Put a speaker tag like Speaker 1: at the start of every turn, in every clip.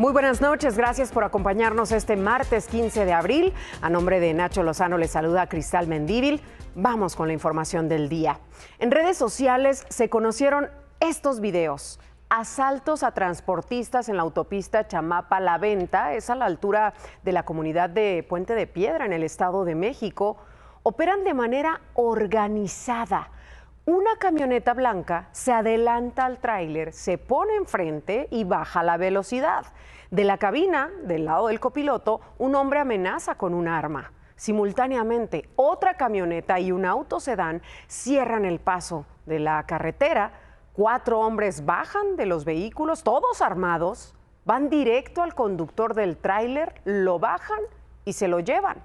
Speaker 1: Muy buenas noches, gracias por acompañarnos este martes 15 de abril. A nombre de Nacho Lozano les saluda Cristal Mendívil. Vamos con la información del día. En redes sociales se conocieron estos videos. Asaltos a transportistas en la autopista Chamapa-La Venta, es a la altura de la comunidad de Puente de Piedra en el Estado de México. Operan de manera organizada. Una camioneta blanca se adelanta al tráiler, se pone enfrente y baja la velocidad. De la cabina, del lado del copiloto, un hombre amenaza con un arma. Simultáneamente, otra camioneta y un auto sedán cierran el paso de la carretera. 4 hombres bajan de los vehículos, todos armados, van directo al conductor del tráiler, lo bajan y se lo llevan.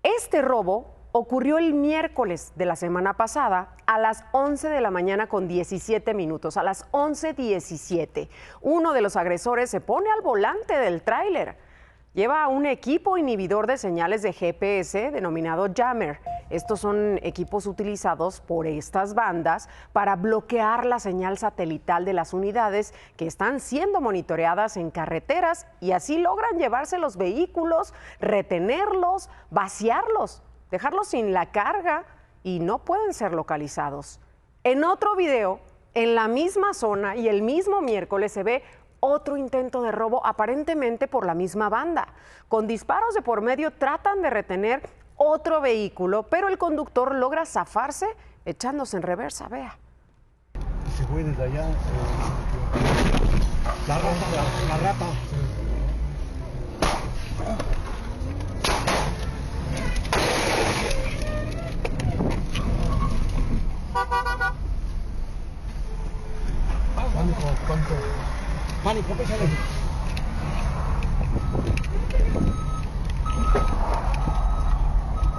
Speaker 1: Este robo ocurrió el miércoles de la semana pasada a las 11 de la mañana con 17 minutos, a las 11:17. Uno de los agresores se pone al volante del tráiler. Lleva un equipo inhibidor de señales de GPS denominado Jammer. Estos son equipos utilizados por estas bandas para bloquear la señal satelital de las unidades que están siendo monitoreadas en carreteras y así logran llevarse los vehículos, retenerlos, vaciarlos, dejarlos sin la carga y no pueden ser localizados. En otro video, en la misma zona y el mismo miércoles se ve otro intento de robo aparentemente por la misma banda. Con disparos de por medio tratan de retener otro vehículo, pero el conductor logra zafarse echándose en reversa, vea.
Speaker 2: Se fue desde allá. La rata. Pánico, pésale.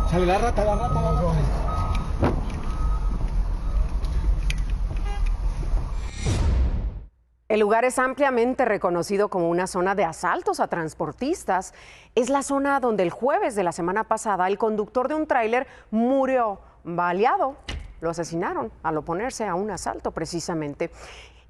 Speaker 2: Sale la rata.
Speaker 1: El lugar es ampliamente reconocido como una zona de asaltos a transportistas. Es la zona donde el jueves de la semana pasada el conductor de un tráiler murió baleado. Lo asesinaron al oponerse a un asalto precisamente.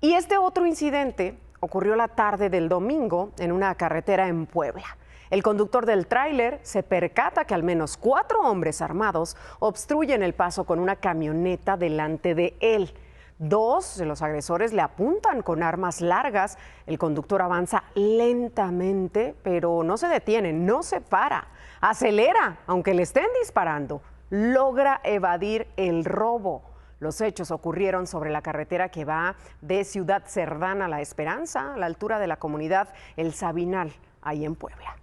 Speaker 1: Y este otro incidente ocurrió la tarde del domingo en una carretera en Puebla. El conductor del tráiler se percata que al menos 4 hombres armados obstruyen el paso con una camioneta delante de él. 2 de los agresores le apuntan con armas largas. El conductor avanza lentamente, pero no se detiene, no se para. Acelera, aunque le estén disparando. Logra evadir el robo. Los hechos ocurrieron sobre la carretera que va de Ciudad Cerdán a La Esperanza, a la altura de la comunidad El Sabinal, ahí en Puebla.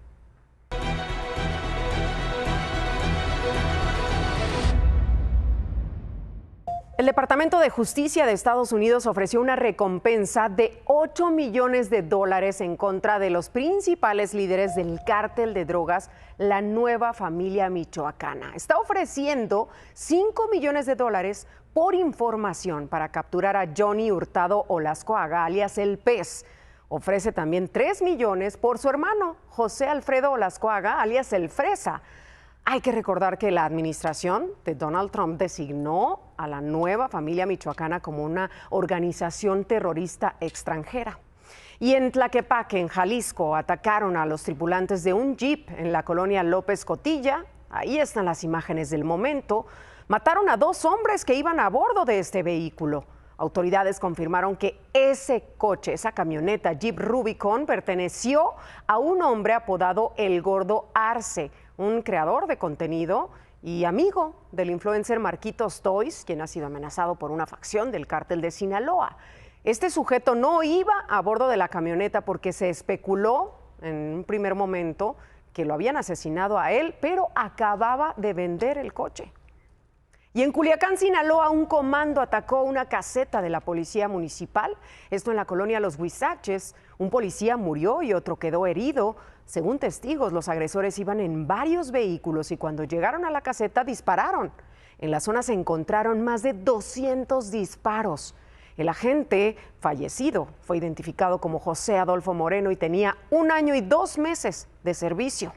Speaker 1: El Departamento de Justicia de Estados Unidos ofreció una recompensa de $8 millones en contra de los principales líderes del cártel de drogas, la Nueva Familia Michoacana. Está ofreciendo $5 millones por información para capturar a Johnny Hurtado Olascoaga, alias El Pez. Ofrece también $3 millones por su hermano, José Alfredo Olascoaga, alias El Fresa. Hay que recordar que la administración de Donald Trump designó a la Nueva Familia Michoacana como una organización terrorista extranjera. Y en Tlaquepaque, en Jalisco, atacaron a los tripulantes de un jeep en la colonia López Cotilla. Ahí están las imágenes del momento. Mataron a 2 hombres que iban a bordo de este vehículo. Autoridades confirmaron que ese coche, esa camioneta Jeep Rubicon, perteneció a un hombre apodado El Gordo Arce, un creador de contenido y amigo del influencer Marquitos Toys, quien ha sido amenazado por una facción del cártel de Sinaloa. Este sujeto no iba a bordo de la camioneta porque se especuló en un primer momento que lo habían asesinado a él, pero acababa de vender el coche. Y en Culiacán, Sinaloa, un comando atacó una caseta de la policía municipal. Esto en la colonia Los Huizaches. Un policía murió y otro quedó herido. Según testigos, los agresores iban en varios vehículos y cuando llegaron a la caseta dispararon. En la zona se encontraron más de 200 disparos. El agente fallecido fue identificado como José Adolfo Moreno y tenía 1 año y 2 meses de servicio.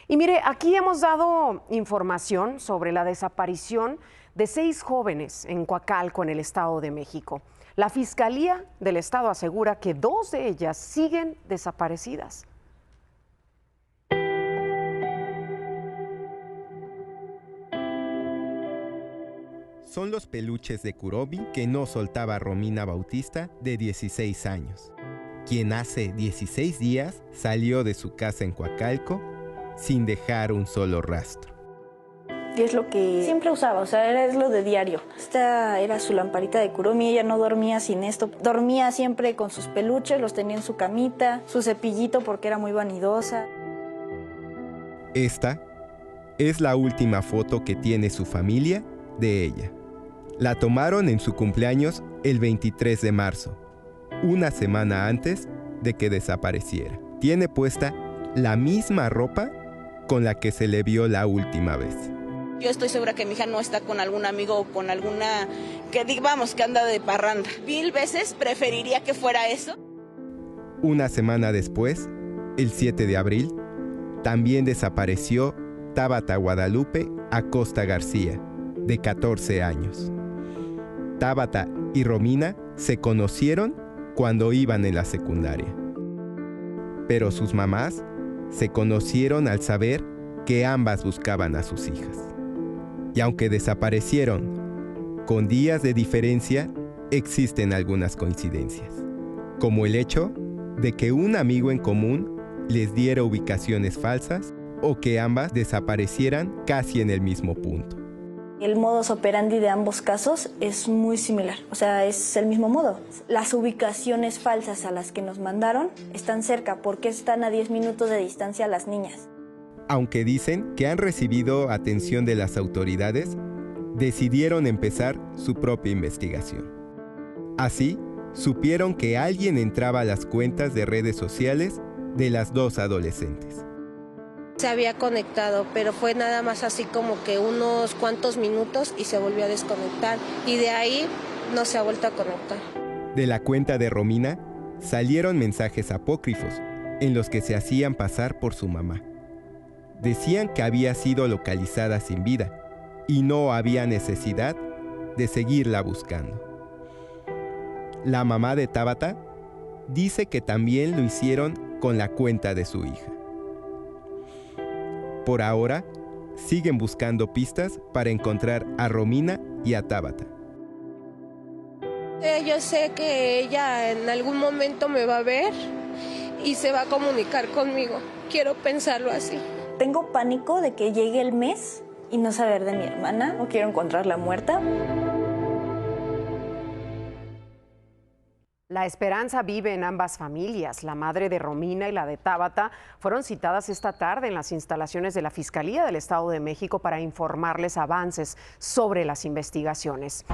Speaker 1: Y mire, aquí hemos dado información sobre la desaparición de 6 jóvenes en Coacalco, en el Estado de México. La Fiscalía del Estado asegura que 2 de ellas siguen desaparecidas.
Speaker 3: Son los peluches de Kuromi que no soltaba Romina Bautista, de 16 años, quien hace 16 días salió de su casa en Coacalco sin dejar un solo rastro.
Speaker 4: Y es lo que siempre usaba, o sea, es lo de diario. Esta era su lamparita de Kuromi, ella no dormía sin esto. Dormía siempre con sus peluches, los tenía en su camita, su cepillito porque era muy vanidosa.
Speaker 3: Esta es la última foto que tiene su familia de ella. La tomaron en su cumpleaños el 23 de marzo, una semana antes de que desapareciera. Tiene puesta la misma ropa con la que se le vio la última vez.
Speaker 5: Yo estoy segura que mi hija no está con algún amigo o con alguna, que digamos que anda de parranda. 1000 veces preferiría que fuera eso.
Speaker 3: Una semana después, el 7 de abril, también desapareció Tabata Guadalupe Acosta García, de 14 años. Tabata y Romina se conocieron cuando iban en la secundaria. Pero sus mamás se conocieron al saber que ambas buscaban a sus hijas. Y aunque desaparecieron con días de diferencia, existen algunas coincidencias, como el hecho de que un amigo en común les diera ubicaciones falsas o que ambas desaparecieran casi en el mismo punto.
Speaker 4: El modus operandi de ambos casos es muy similar, o sea, es el mismo modo. Las ubicaciones falsas a las que nos mandaron están cerca, porque están a 10 minutos de distancia las niñas.
Speaker 3: Aunque dicen que han recibido atención de las autoridades, decidieron empezar su propia investigación. Así, supieron que alguien entraba a las cuentas de redes sociales de las 2 adolescentes.
Speaker 6: Se había conectado, pero fue nada más así como que unos cuantos minutos y se volvió a desconectar. Y de ahí no se ha vuelto a conectar.
Speaker 3: De la cuenta de Romina salieron mensajes apócrifos en los que se hacían pasar por su mamá. Decían que había sido localizada sin vida y no había necesidad de seguirla buscando. La mamá de Tabata dice que también lo hicieron con la cuenta de su hija. Por ahora, siguen buscando pistas para encontrar a Romina y a Tabata.
Speaker 6: Yo sé que ella en algún momento me va a ver y se va a comunicar conmigo. Quiero pensarlo así.
Speaker 4: Tengo pánico de que llegue el mes y no saber de mi hermana. No quiero encontrarla muerta.
Speaker 1: La esperanza vive en ambas familias. La madre de Romina y la de Tabata fueron citadas esta tarde en las instalaciones de la Fiscalía del Estado de México para informarles avances sobre las investigaciones.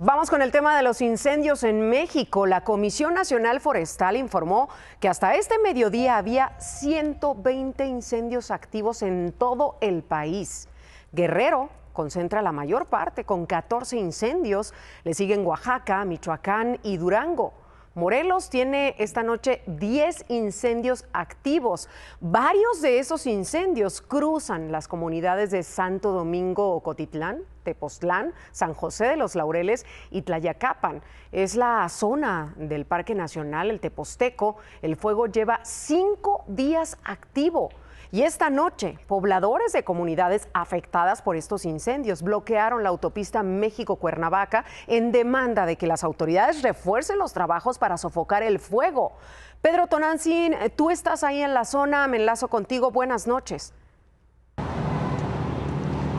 Speaker 1: Vamos con el tema de los incendios en México. La Comisión Nacional Forestal informó que hasta este mediodía había 120 incendios activos en todo el país. Guerrero concentra la mayor parte, con 14 incendios. Le siguen Oaxaca, Michoacán y Durango. Morelos tiene esta noche 10 incendios activos. Varios de esos incendios cruzan las comunidades de Santo Domingo, Ocotitlán, Tepoztlán, San José de los Laureles y Tlayacapan. Es la zona del Parque Nacional El Teposteco. El fuego lleva 5 días activo. Y esta noche, pobladores de comunidades afectadas por estos incendios bloquearon la autopista México-Cuernavaca en demanda de que las autoridades refuercen los trabajos para sofocar el fuego. Pedro Tonantzin, tú estás ahí en la zona, me enlazo contigo. Buenas noches.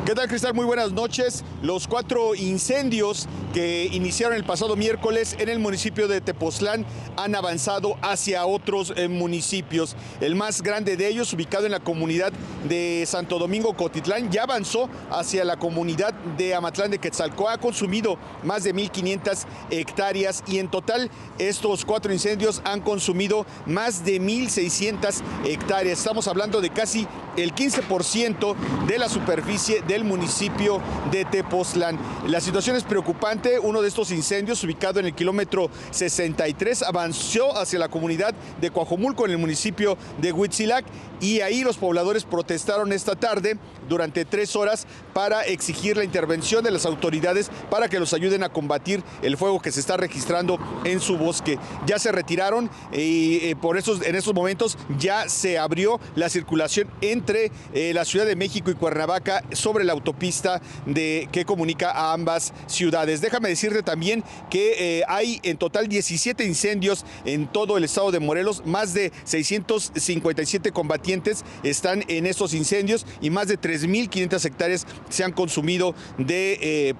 Speaker 7: ¿Qué tal, Cristal? Muy buenas noches. Los 4 incendios que iniciaron el pasado miércoles en el municipio de Tepoztlán han avanzado hacia otros municipios. El más grande de ellos, ubicado en la comunidad de Santo Domingo, Cotitlán, ya avanzó hacia la comunidad de Amatlán de Quetzalcóatl. Ha consumido más de 1,500 hectáreas y en total estos 4 incendios han consumido más de 1,600 hectáreas. Estamos hablando de casi el 15% de la superficie de del municipio de Tepoztlán. La situación es preocupante. Uno de estos incendios, ubicado en el kilómetro 63, avanzó hacia la comunidad de Coajomulco, en el municipio de Huitzilac, y ahí los pobladores protestaron esta tarde durante 3 horas para exigir la intervención de las autoridades para que los ayuden a combatir el fuego que se está registrando en su bosque. Ya se retiraron y en estos momentos ya se abrió la circulación entre la Ciudad de México y Cuernavaca sobre la autopista que comunica a ambas ciudades. Déjame decirte también que hay en total 17 incendios en todo el estado de Morelos. Más de 657 combatientes están en estos incendios y más de 3.500 hectáreas se han consumido de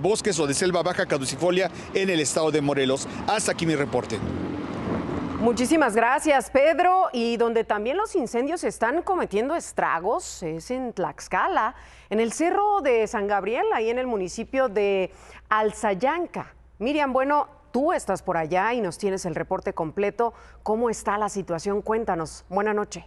Speaker 7: bosques o de selva baja caducifolia en el estado de Morelos. Hasta aquí mi reporte.
Speaker 1: Muchísimas gracias, Pedro. Y donde también los incendios están cometiendo estragos es en Tlaxcala, en el Cerro de San Gabriel, ahí en el municipio de Alzayanca. Miriam, bueno, tú estás por allá y nos tienes el reporte completo. ¿Cómo está la situación? Cuéntanos. Buenas noches.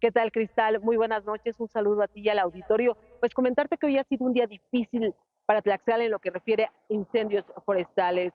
Speaker 8: ¿Qué tal, Cristal? Muy buenas noches. Un saludo a ti y al auditorio. Pues comentarte que hoy ha sido un día difícil para Tlaxcala en lo que refiere a incendios forestales.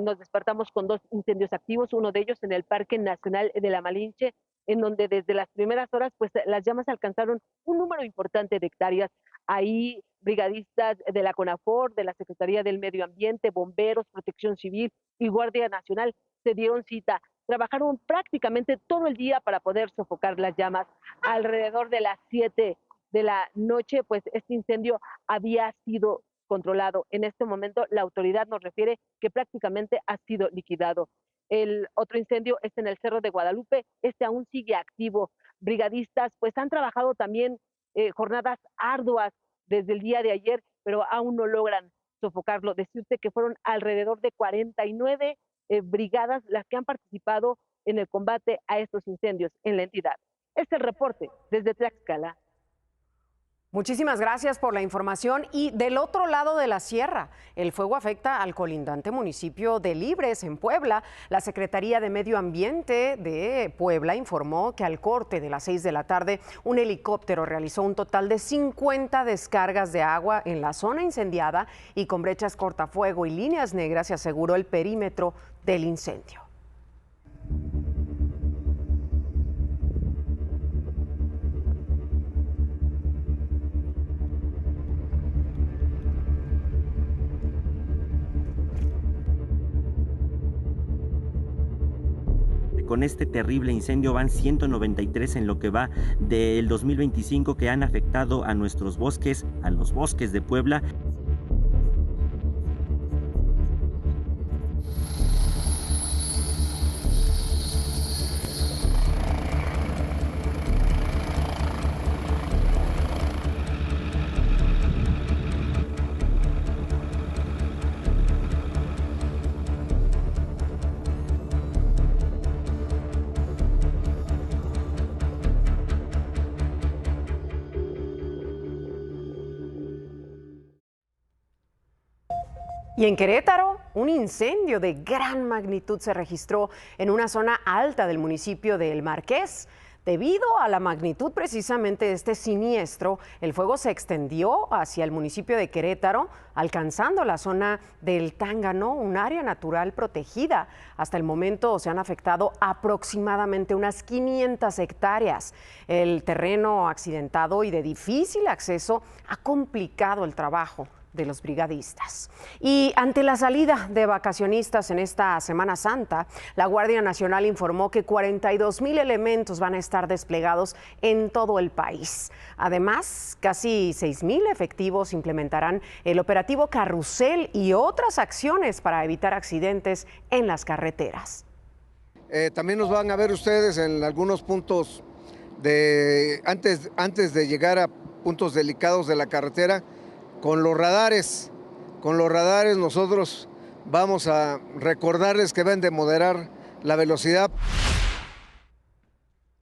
Speaker 8: Nos despertamos con 2 incendios activos, uno de ellos en el Parque Nacional de la Malinche, en donde desde las primeras horas pues las llamas alcanzaron un número importante de hectáreas. Ahí brigadistas de la CONAFOR, de la Secretaría del Medio Ambiente, bomberos, Protección Civil y Guardia Nacional se dieron cita. Trabajaron prácticamente todo el día para poder sofocar las llamas. Alrededor de las 7 de la noche, pues este incendio había sido controlado. En este momento la autoridad nos refiere que prácticamente ha sido liquidado. El otro incendio es en el Cerro de Guadalupe, este aún sigue activo. Brigadistas pues han trabajado también jornadas arduas desde el día de ayer, pero aún no logran sofocarlo. Decirte que fueron alrededor de 49 brigadas las que han participado en el combate a estos incendios en la entidad. Este es el reporte desde Tlaxcala.
Speaker 1: Muchísimas gracias por la información. Y del otro lado de la sierra, el fuego afecta al colindante municipio de Libres, en Puebla. La Secretaría de Medio Ambiente de Puebla informó que al corte de las 6 de la tarde, un helicóptero realizó un total de 50 descargas de agua en la zona incendiada y con brechas cortafuego y líneas negras se aseguró el perímetro del incendio.
Speaker 9: Con este terrible incendio van 193 en lo que va del 2025 que han afectado a nuestros bosques, a los bosques de Puebla.
Speaker 1: Y en Querétaro, un incendio de gran magnitud se registró en una zona alta del municipio de El Marqués. Debido a la magnitud precisamente de este siniestro, el fuego se extendió hacia el municipio de Querétaro, alcanzando la zona del Tángano, un área natural protegida. Hasta el momento se han afectado aproximadamente unas 500 hectáreas. El terreno accidentado y de difícil acceso ha complicado el trabajo de los brigadistas. Y ante la salida de vacacionistas en esta Semana Santa, la Guardia Nacional informó que 42,000 elementos van a estar desplegados en todo el país. Además, casi 6,000 efectivos implementarán el operativo Carrusel y otras acciones para evitar accidentes en las carreteras.
Speaker 2: También nos van a ver ustedes en algunos puntos antes de llegar a puntos delicados de la carretera. Con los radares nosotros vamos a recordarles que deben de moderar la velocidad.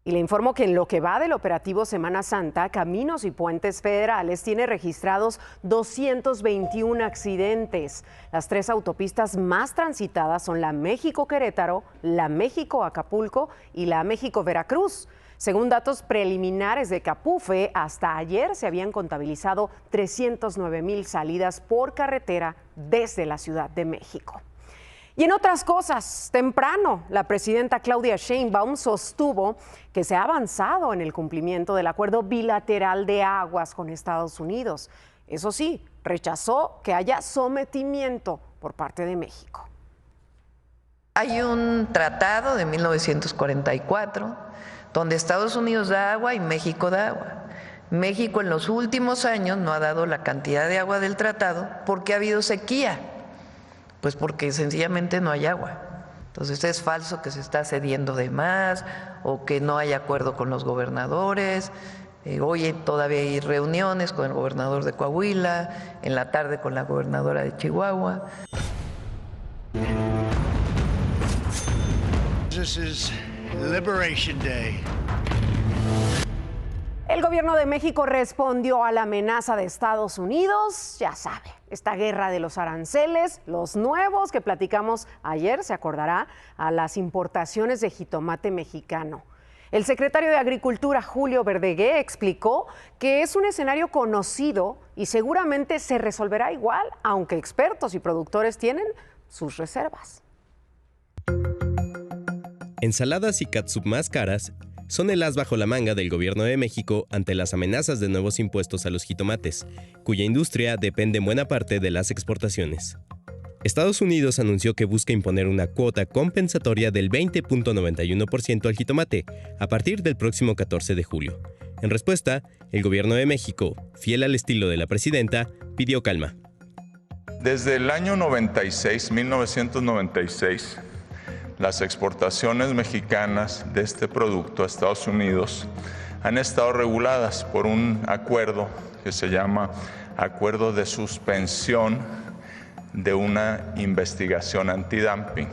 Speaker 1: Y le informo que en lo que va del operativo Semana Santa, Caminos y Puentes Federales tiene registrados 221 accidentes. Las 3 autopistas más transitadas son la México-Querétaro, la México-Acapulco y la México-Veracruz. Según datos preliminares de Capufe, hasta ayer se habían contabilizado 309,000 salidas por carretera desde la Ciudad de México. Y en otras cosas, temprano, la presidenta Claudia Sheinbaum sostuvo que se ha avanzado en el cumplimiento del acuerdo bilateral de aguas con Estados Unidos. Eso sí, rechazó que haya sometimiento por parte de México.
Speaker 10: Hay un tratado de 1944 donde Estados Unidos da agua y México da agua. México en los últimos años no ha dado la cantidad de agua del tratado porque ha habido sequía. Pues porque sencillamente no hay agua. Entonces es falso que se está cediendo de más o que no hay acuerdo con los gobernadores. Hoy todavía hay reuniones con el gobernador de Coahuila, en la tarde con la gobernadora de Chihuahua.
Speaker 11: This is Liberation Day.
Speaker 1: El gobierno de México respondió a la amenaza de Estados Unidos, ya sabe, esta guerra de los aranceles, los nuevos que platicamos ayer, se acordará, a las importaciones de jitomate mexicano. El secretario de Agricultura, Julio Verdegué, explicó que es un escenario conocido y seguramente se resolverá igual, aunque expertos y productores tienen sus reservas.
Speaker 12: Ensaladas y catsup más caras son el as bajo la manga del gobierno de México ante las amenazas de nuevos impuestos a los jitomates, cuya industria depende en buena parte de las exportaciones. Estados Unidos anunció que busca imponer una cuota compensatoria del 20.91% al jitomate a partir del próximo 14 de julio. En respuesta, el gobierno de México, fiel al estilo de la presidenta, pidió calma.
Speaker 13: Desde el año 1996, las exportaciones mexicanas de este producto a Estados Unidos han estado reguladas por un acuerdo que se llama Acuerdo de Suspensión de una Investigación Antidumping.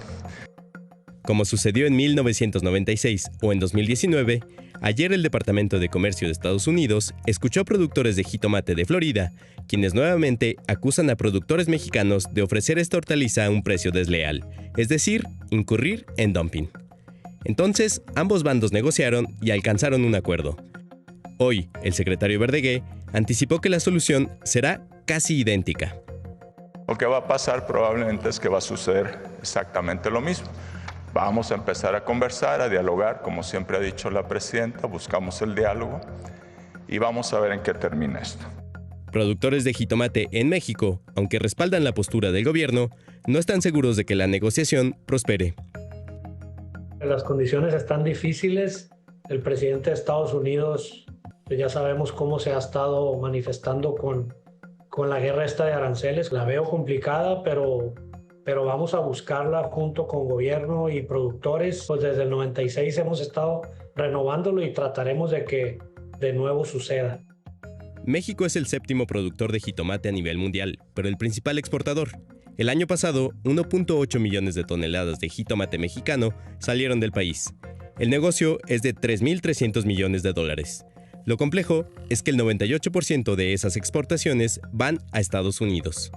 Speaker 12: Como sucedió en 1996 o en 2019, ayer el Departamento de Comercio de Estados Unidos escuchó a productores de jitomate de Florida, quienes nuevamente acusan a productores mexicanos de ofrecer esta hortaliza a un precio desleal, es decir, incurrir en dumping. Entonces, ambos bandos negociaron y alcanzaron un acuerdo. Hoy, el secretario Verdegué anticipó que la solución será casi idéntica.
Speaker 13: Lo que va a pasar probablemente es que va a suceder exactamente lo mismo. Vamos a empezar a conversar, a dialogar, como siempre ha dicho la presidenta, buscamos el diálogo y vamos a ver en qué termina esto.
Speaker 12: Productores de jitomate en México, aunque respaldan la postura del gobierno, no están seguros de que la negociación prospere.
Speaker 14: Las condiciones están difíciles. El presidente de Estados Unidos, pues ya sabemos cómo se ha estado manifestando con la guerra esta de aranceles. La veo complicada, pero vamos a buscarla junto con gobierno y productores. Pues desde el 96 hemos estado renovándolo y trataremos de que de nuevo suceda.
Speaker 12: México es el séptimo productor de jitomate a nivel mundial, pero el principal exportador. El año pasado, 1.8 millones de toneladas de jitomate mexicano salieron del país. El negocio es de 3.300 millones de dólares. Lo complejo es que el 98% de esas exportaciones van a Estados Unidos.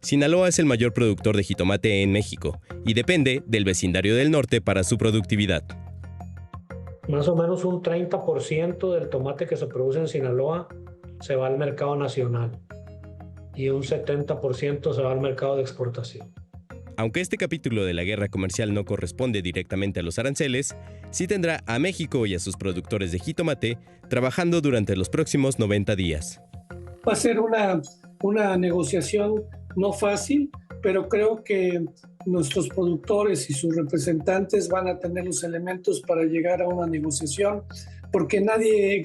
Speaker 12: Sinaloa es el mayor productor de jitomate en México y depende del vecindario del norte para su productividad.
Speaker 14: Más o menos un 30% del tomate que se produce en Sinaloa se va al mercado nacional y un 70% se va al mercado de exportación.
Speaker 12: Aunque este capítulo de la guerra comercial no corresponde directamente a los aranceles, sí tendrá a México y a sus productores de jitomate trabajando durante los próximos 90 días.
Speaker 15: Va a ser una negociación no fácil, pero creo que nuestros productores y sus representantes van a tener los elementos para llegar a una negociación, porque nadie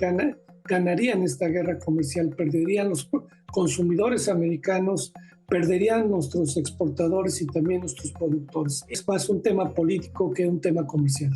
Speaker 15: ganaría en esta guerra comercial. Perderían los consumidores americanos, perderían nuestros exportadores y también nuestros productores. Es más un tema político que un tema comercial.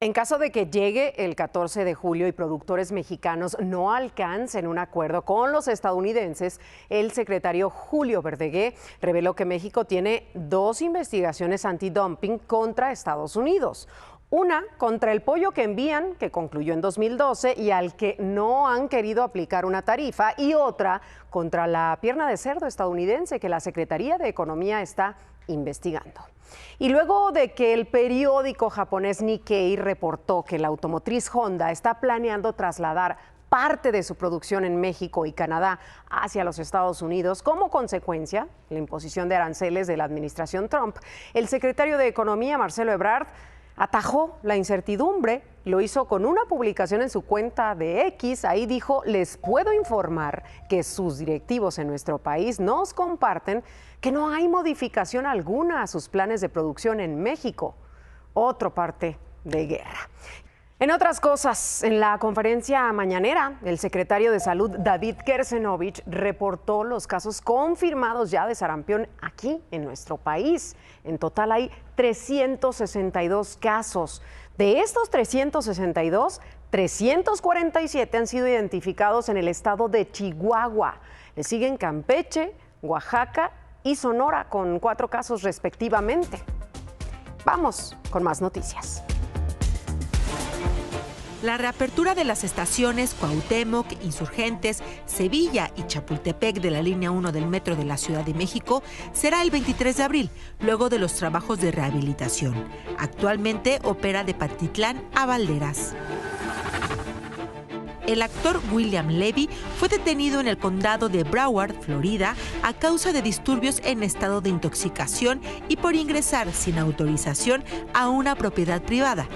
Speaker 1: En caso de que llegue el 14 de julio y productores mexicanos no alcancen un acuerdo con los estadounidenses, el secretario Julio Verdegué reveló que México tiene 2 investigaciones antidumping contra Estados Unidos. Una contra el pollo que envían, que concluyó en 2012 y al que no han querido aplicar una tarifa, y otra contra la pierna de cerdo estadounidense que la Secretaría de Economía está investigando. Y luego de que el periódico japonés Nikkei reportó que la automotriz Honda está planeando trasladar parte de su producción en México y Canadá hacia los Estados Unidos como consecuencia de la imposición de aranceles de la administración Trump, el secretario de Economía, Marcelo Ebrard, atajó la incertidumbre. Lo hizo con una publicación en su cuenta de X. Ahí dijo: les puedo informar que sus directivos en nuestro país nos comparten que no hay modificación alguna a sus planes de producción en México. Otro parte de guerra. En otras cosas, en la conferencia mañanera, el secretario de Salud, David Kersenovich, reportó los casos confirmados ya de sarampión aquí en nuestro país. En total hay 362 casos. De estos 362, 347 han sido identificados en el estado de Chihuahua. Le siguen Campeche, Oaxaca y Sonora, con 4 casos respectivamente. Vamos con más noticias.
Speaker 16: La reapertura de las estaciones Cuauhtémoc, Insurgentes, Sevilla y Chapultepec de la línea 1 del metro de la Ciudad de México será el 23 de abril, luego de los trabajos de rehabilitación. Actualmente opera de Patitlán a Valderas. El actor William Levy fue detenido en el condado de Broward, Florida, a causa de disturbios en estado de intoxicación y por ingresar sin autorización a una propiedad privada.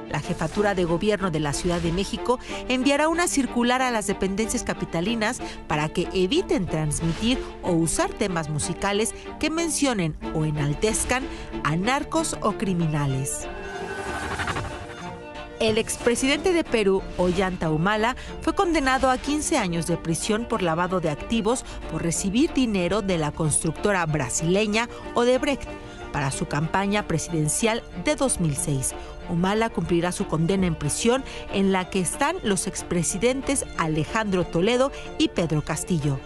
Speaker 16: La Jefatura de Gobierno de la Ciudad de México enviará una circular a las dependencias capitalinas para que eviten transmitir o usar temas musicales que mencionen o enaltezcan a narcos o criminales. El expresidente de Perú, Ollanta Humala, fue condenado a 15 años de prisión por lavado de activos por recibir dinero de la constructora brasileña Odebrecht para su campaña presidencial de 2006. Humala cumplirá su condena en prisión, en la que están los expresidentes Alejandro Toledo y Pedro Castillo.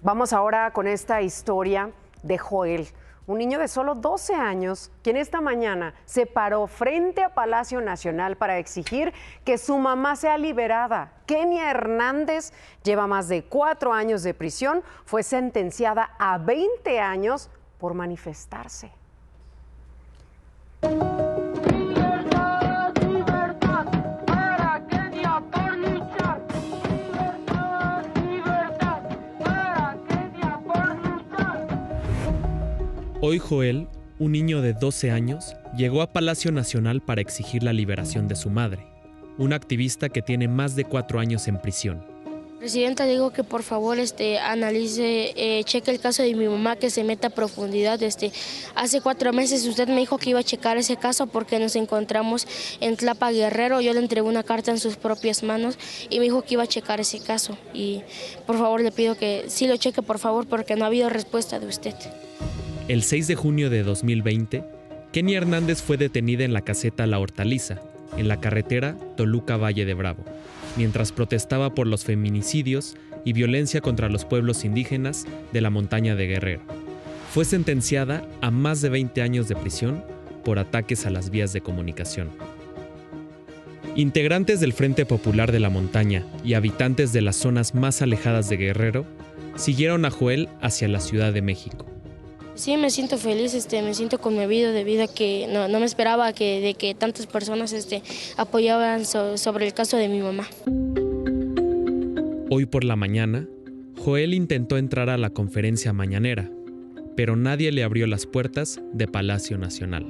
Speaker 1: Vamos ahora con esta historia de Joel, un niño de solo 12 años, quien esta mañana se paró frente a Palacio Nacional para exigir que su mamá sea liberada. Kenia Hernández lleva más de 4 años de prisión, fue sentenciada a 20 años por manifestarse.
Speaker 17: Hoy Joel, un niño de 12 años, llegó a Palacio Nacional para exigir la liberación de su madre, una activista que tiene más de 4 años en prisión.
Speaker 18: Presidenta, digo que por favor analice, cheque el caso de mi mamá, que se meta a profundidad. Hace 4 meses usted me dijo que iba a checar ese caso porque nos encontramos en Tlapa, Guerrero. Yo le entregué una carta en sus propias manos y me dijo que iba a checar ese caso. Y por favor le pido que sí lo cheque, por favor, porque no ha habido respuesta de usted.
Speaker 17: El 6 de junio de 2020, Kenia Hernández fue detenida en la caseta La Hortaliza, en la carretera Toluca-Valle de Bravo, mientras protestaba por los feminicidios y violencia contra los pueblos indígenas de la montaña de Guerrero. Fue sentenciada a más de 20 años de prisión por ataques a las vías de comunicación. Integrantes del Frente Popular de la Montaña y habitantes de las zonas más alejadas de Guerrero siguieron a Joel hacia la Ciudad de México.
Speaker 18: Sí, me siento feliz, me siento conmovido debido a que no me esperaba de que tantas personas apoyaban sobre el caso de mi mamá.
Speaker 17: Hoy por la mañana, Joel intentó entrar a la conferencia mañanera, pero nadie le abrió las puertas de Palacio Nacional.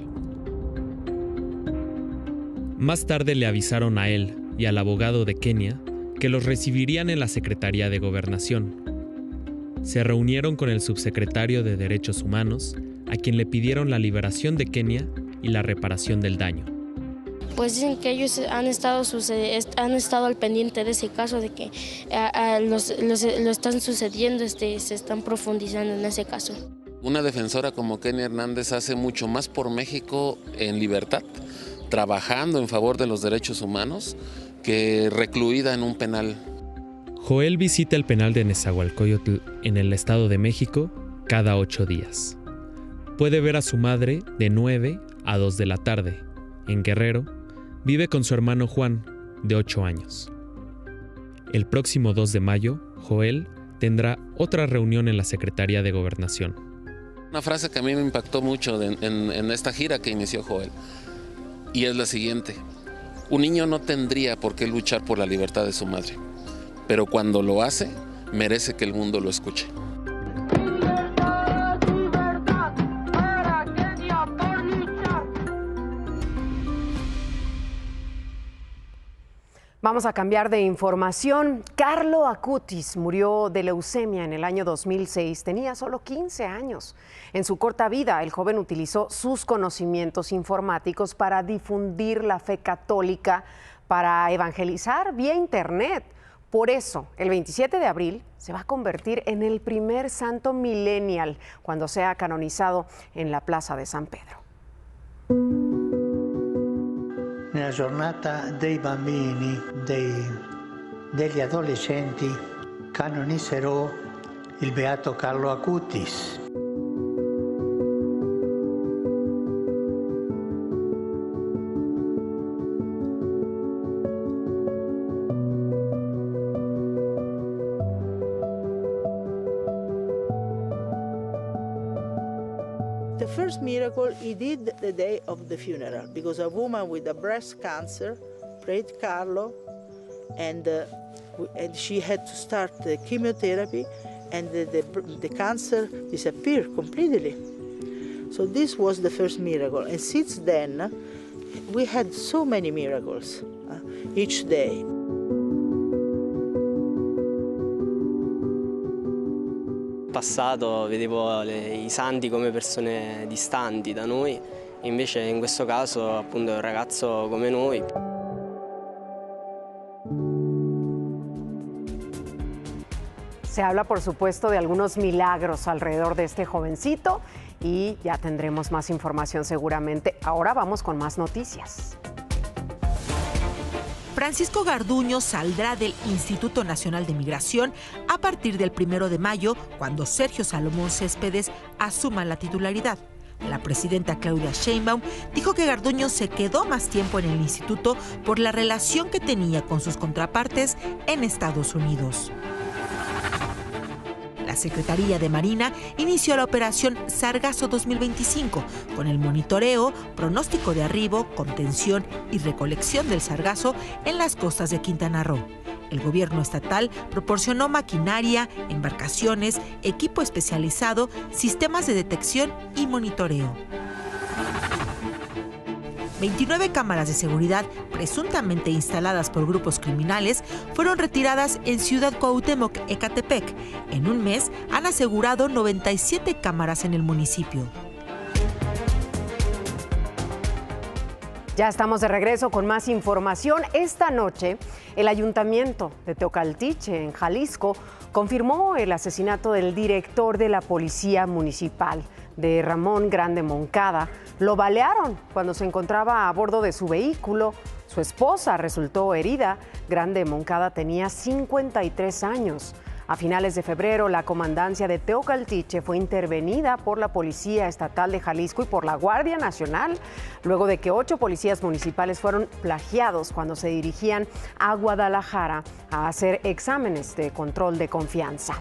Speaker 17: Más tarde le avisaron a él y al abogado de Kenia que los recibirían en la Secretaría de Gobernación. Se reunieron con el subsecretario de Derechos Humanos, a quien le pidieron la liberación de Kenia y la reparación del daño.
Speaker 18: Pues dicen que ellos han estado al pendiente de ese caso, de que lo están sucediendo, se están profundizando en ese caso.
Speaker 19: Una defensora como Kenia Hernández hace mucho más por México en libertad, trabajando en favor de los derechos humanos, que recluida en un penal.
Speaker 17: Joel visita el penal de Nezahualcóyotl en el Estado de México cada 8 días. Puede ver a su madre de 9 a 2 de la tarde. En Guerrero, vive con su hermano Juan, de 8 años. El próximo 2 de mayo, Joel tendrá otra reunión en la Secretaría de Gobernación.
Speaker 19: Una frase que a mí me impactó mucho en esta gira que inició Joel, y es la siguiente: un niño no tendría por qué luchar por la libertad de su madre, pero cuando lo hace, merece que el mundo lo escuche.
Speaker 1: Vamos a cambiar de información. Carlo Acutis murió de leucemia en el año 2006. Tenía solo 15 años. En su corta vida, el joven utilizó sus conocimientos informáticos para difundir la fe católica, para evangelizar vía internet. Por eso, el 27 de abril se va a convertir en el primer santo millennial cuando sea canonizado en la Plaza de San Pedro.
Speaker 20: Nella giornata dei bambini, degli adolescenti, canonizzerò il beato Carlo Acutis.
Speaker 21: The first miracle he did the day of the funeral, because a woman with a breast cancer prayed Carlo, and she had to start the chemotherapy, and the cancer disappeared completely. So this was the first miracle, and since then we had so many miracles each day.
Speaker 22: In passato vedevo i santi come persone distanti da noi, invece in questo caso appunto è un ragazzo come noi.
Speaker 1: Se habla, por supuesto, de algunos milagros alrededor de este jovencito y ya tendremos más información seguramente. Ahora vamos con más noticias.
Speaker 16: Francisco Garduño saldrá del Instituto Nacional de Migración a partir del 1 de mayo, cuando Sergio Salomón Céspedes asuma la titularidad. La presidenta Claudia Sheinbaum dijo que Garduño se quedó más tiempo en el instituto por la relación que tenía con sus contrapartes en Estados Unidos. La Secretaría de Marina inició la operación Sargazo 2025 con el monitoreo, pronóstico de arribo, contención y recolección del sargazo en las costas de Quintana Roo. El gobierno estatal proporcionó maquinaria, embarcaciones, equipo especializado, sistemas de detección y monitoreo. 29 cámaras de seguridad presuntamente instaladas por grupos criminales fueron retiradas en Ciudad Cuauhtémoc, Ecatepec. En un mes han asegurado 97 cámaras en el municipio.
Speaker 1: Ya estamos de regreso con más información. Esta noche, el Ayuntamiento de Teocaltiche, en Jalisco, confirmó el asesinato del director de la Policía Municipal, de Ramón Grande Moncada. Lo balearon cuando se encontraba a bordo de su vehículo. Su esposa resultó herida. Grande Moncada tenía 53 años. A finales de febrero, la comandancia de Teocaltiche fue intervenida por la Policía Estatal de Jalisco y por la Guardia Nacional, luego de que 8 policías municipales fueron plagiados cuando se dirigían a Guadalajara a hacer exámenes de control de confianza.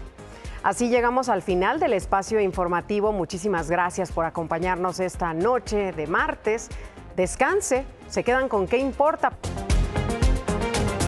Speaker 1: Así llegamos al final del espacio informativo. Muchísimas gracias por acompañarnos esta noche de martes. Descanse, se quedan con ¿Qué importa?